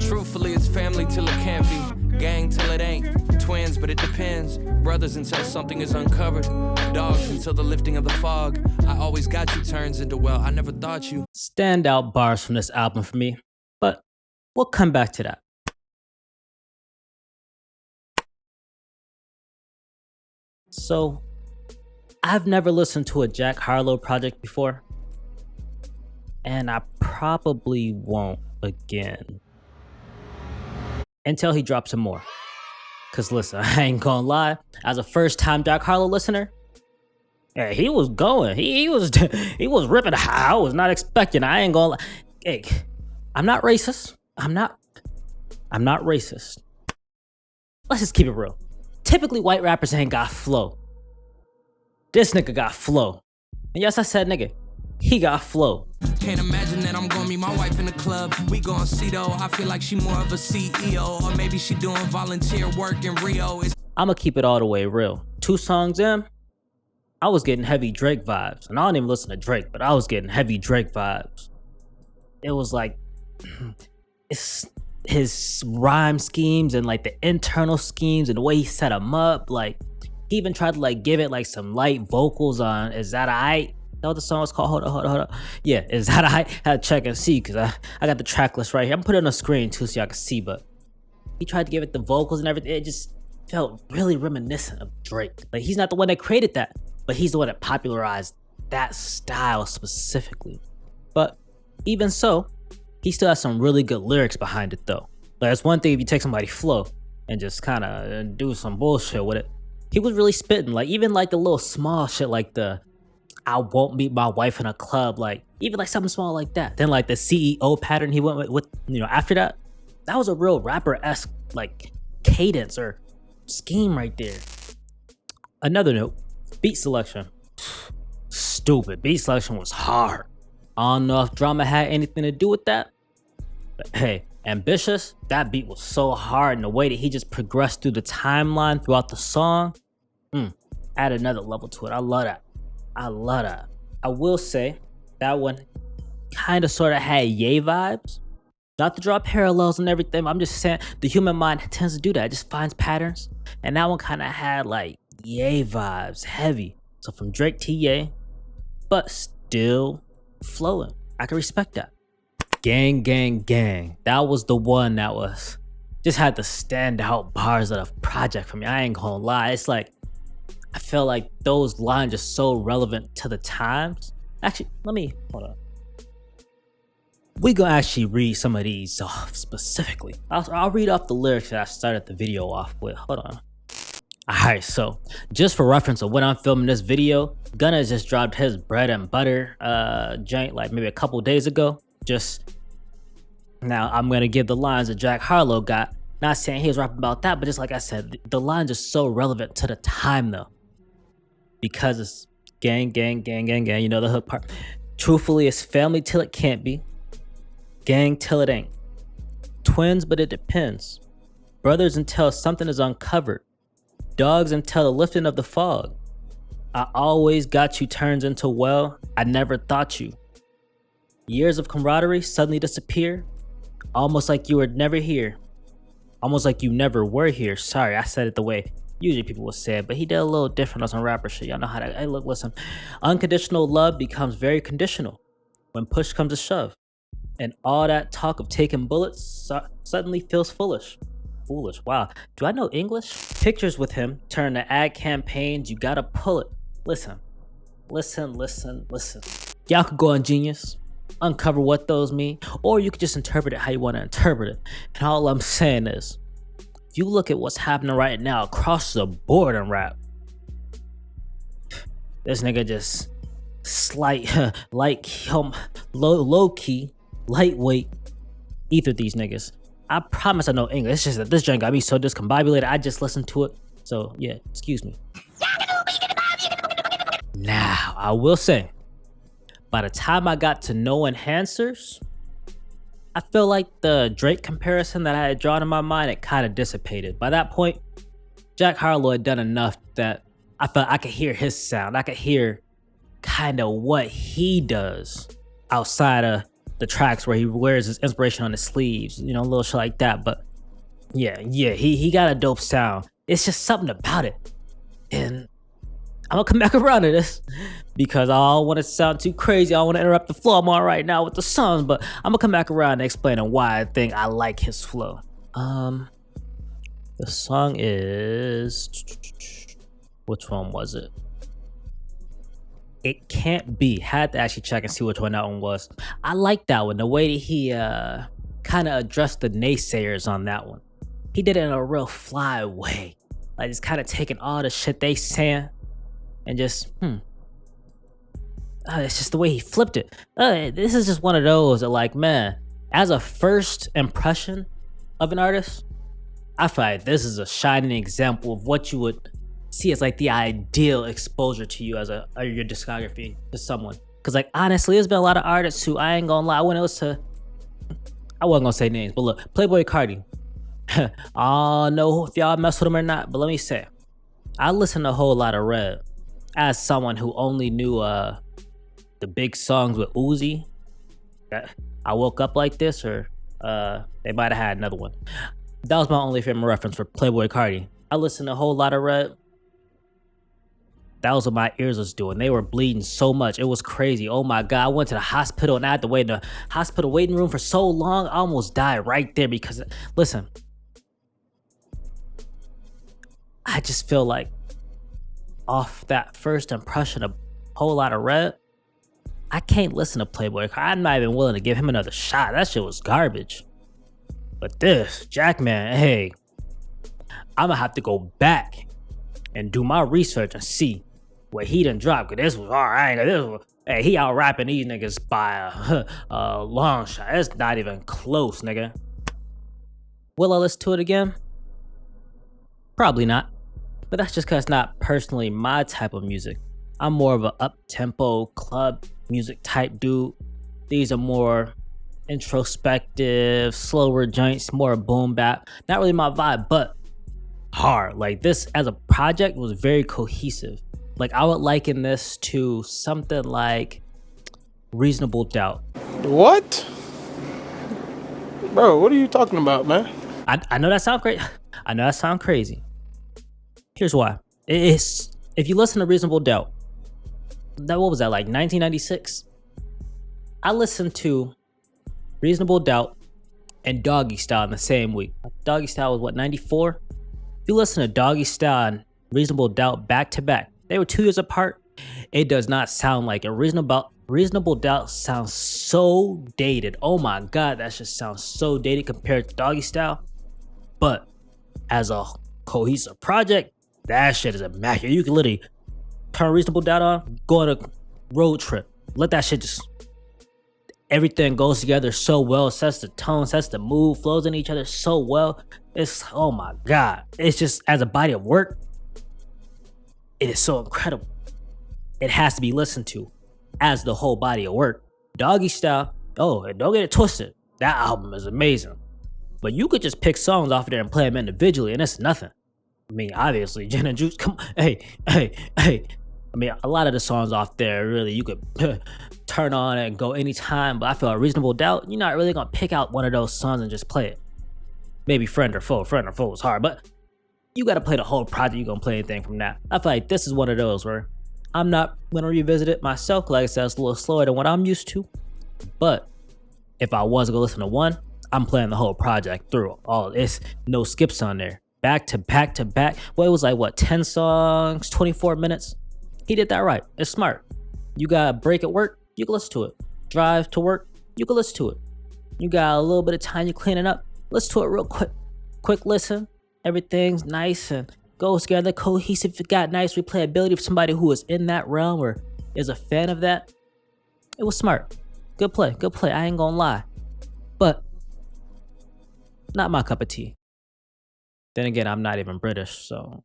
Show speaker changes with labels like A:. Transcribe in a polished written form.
A: Truthfully, it's family till it can't be. Gang till it ain't. Twins, but it depends. Brothers until something is uncovered. Dogs until the lifting of the fog. I always got you turns into, well, I never thought you.
B: Standout bars from this album for me, but we'll come back to that. So, I've never listened to a Jack Harlow project before, and I probably won't again until he drops some more. Cause listen, I ain't gonna lie, as a first-time Jack Harlow listener, yeah, he was going. He was ripping. I was not expecting. I ain't gonna lie. Hey, I'm not racist. I'm not racist. Let's just keep it real. Typically, white rappers ain't got flow. This nigga got flow. And yes, I said nigga. He got flow.
A: Can't imagine that I'm gonna meet my wife in the club. We gon' see though. I feel like she more of a CEO, or maybe she doing volunteer work in Rio.
B: I'ma keep it all the way real. 2 songs in, I was getting heavy Drake vibes. And I don't even listen to Drake, but I was getting heavy Drake vibes. It was like, it's his rhyme schemes and like the internal schemes and the way he set them up. Like, he even tried to like give it like some light vocals on Is That Aight? Know what the song was called? Hold up. Yeah, Is That Aight? Had to check and see because I got the track list right here. I'm putting it on the screen too so y'all can see, but he tried to give it the vocals and everything. It just felt really reminiscent of Drake. Like, he's not the one that created that, but he's the one that popularized that style specifically. But even so, he still has some really good lyrics behind it though. Like, it's one thing if you take somebody's flow and just kind of do some bullshit with it. He was really spitting, like even like the little small shit like the I won't meet my wife in a club, like even like something small like that. Then like the CEO pattern he went with you know, after that was a real rapper-esque like cadence or scheme right there. Another note, beat selection. Stupid. Beat selection was hard. I don't know if drama had anything to do with that, but hey, Ambitious, that beat was so hard, and the way that he just progressed through the timeline throughout the song, add another level to it. I love that. I will say that one kind of sort of had Ye vibes. Not to draw parallels and everything, I'm just saying the human mind tends to do that. It just finds patterns, and that one kind of had like Ye vibes, heavy. So from Drake to Ye, but still flowing. I can respect that. Gang. That was the one that was just had the standout bars of the project for me. I ain't gonna lie. It's like, I feel like those lines are so relevant to the times. Actually, hold on. We gonna actually read some of these off specifically. I'll read off the lyrics that I started the video off with. Hold on. Alright, so just for reference of when I'm filming this video, Gunna just dropped his bread and butter joint like maybe a couple days ago. Just now, I'm gonna give the lines that Jack Harlow got. Not saying he was rapping about that, but just like I said, the lines are so relevant to the time though, because it's gang. You know the hook part. Truthfully, it's family till it can't be. Gang till it ain't. Twins, but it depends. Brothers until something is uncovered. Dogs until the lifting of the fog. I always got you turns into, well, I never thought you. Years of camaraderie suddenly disappear. Almost like you were never here. Almost like you never were here. Sorry, I said it the way usually people would say it, but he did a little different on some rapper shit. Y'all know how that. Hey, look, listen. Unconditional love becomes very conditional when push comes to shove. And all that talk of taking bullets suddenly feels foolish. Wow. Do I know English? Pictures with him turn to ad campaigns. You gotta pull it. Listen. Y'all could go on Genius, uncover what those mean, or you could just interpret it how you want to interpret it. And all I'm saying is, if you look at what's happening right now across the board in rap, this nigga just low key, lightweight, ether these niggas. I promise I know English. It's just that this joint got me so discombobulated. I just listened to it. So yeah, excuse me. Now, I will say, by the time I got to No Enhancers, I feel like the Drake comparison that I had drawn in my mind, it kind of dissipated. By that point, Jack Harlow had done enough that I felt I could hear his sound. I could hear kind of what he does outside of the tracks where he wears his inspiration on his sleeves, you know, a little shit like that. But yeah, he got a dope sound. It's just something about it. And I'm gonna come back around to this because I don't want to sound too crazy. I don't want to interrupt the flow I'm on right now with the songs, but I'm gonna come back around and explain why I think I like his flow. The song is, which one was it? It Can't Be. Had to actually check and see which one that one was. I like that one. The way that he kind of addressed the naysayers on that one. He did it in a real fly way. Like, just kind of taking all the shit they saying and just, it's just the way he flipped it. This is just one of those that, like, man, as a first impression of an artist, I feel like this is a shining example of what you would see as like the ideal exposure to you as your discography to someone. Cause like honestly, there's been a lot of artists who I ain't gonna lie, when it was to, I wasn't gonna say names, but look, Playboi Carti. I don't know if y'all mess with him or not, but let me say, I listened to a whole lot of Red as someone who only knew the big songs with Uzi. I Woke Up Like This, or they might have had another one. That was my only favorite reference for Playboi Carti. I listened to a whole lot of Red. That was what my ears was doing. They were bleeding so much. It was crazy. Oh my God. I went to the hospital and I had to wait in the hospital waiting room for so long. I almost died right there because, listen, I just feel like off that first impression of a whole lot of Red, I can't listen to Playboi Carti. I'm not even willing to give him another shot. That shit was garbage. But this, Jackman, hey, I'm gonna have to go back and do my research and see what he done dropped. Cause this was alright. Hey, he out rapping these niggas by a long shot. It's not even close, nigga. Will I listen to it again? Probably not. But that's just cause it's not personally my type of music. I'm more of a up-tempo club music type dude. These are more introspective, slower joints, more boom bap. Not really my vibe, but hard. Like this as a project was very cohesive. Like I would liken this to something like Reasonable Doubt.
C: What? Bro, what are you talking about, man?
B: I know that sounds crazy. I know that sounds crazy. Here's why. It's, if you listen to Reasonable Doubt, what was that, like 1996? I listened to Reasonable Doubt and Doggy Style in the same week. Doggy Style was what, 94? If you listen to Doggy Style and Reasonable Doubt back to back, they were 2 years apart. It does not sound like it. Reasonable Doubt sounds so dated. Oh my God, that just sounds so dated compared to Doggy Style. But as a cohesive project, that shit is immaculate. You can literally turn Reasonable Doubt on, go on a road trip, let that shit just, everything goes together so well, sets the tone, sets the mood, flows in each other so well. It's, oh my God. It's just, as a body of work, it is so incredible. It has to be listened to as the whole body of work. Doggy Style, oh, and don't get it twisted. That album is amazing. But you could just pick songs off of there and play them individually, and it's nothing. I mean, obviously, Gin and Juice, come on, hey. I mean, a lot of the songs off there, really, you could turn on and go anytime, but I feel a Reasonable Doubt, you're not really gonna pick out one of those songs and just play it. Maybe Friend or Foe is hard, but you gotta play the whole project, you're gonna play anything from that. I feel like this is one of those where I'm not gonna revisit it myself, like I said, it's a little slower than what I'm used to, but if I was gonna listen to one, I'm playing the whole project through. All it's no skips on there. Back to back to back. Well, it was like what, 10 songs, 24 minutes? He did that right. It's smart. You got a break at work, you can listen to it. Drive to work, you can listen to it. You got a little bit of time, you're cleaning up, listen to it real quick. Quick listen. Everything's nice and goes together, cohesive. It got nice replayability for somebody who is in that realm or is a fan of that. It was smart. Good play. I ain't gonna lie. But not my cup of tea. Then again, I'm not even British, so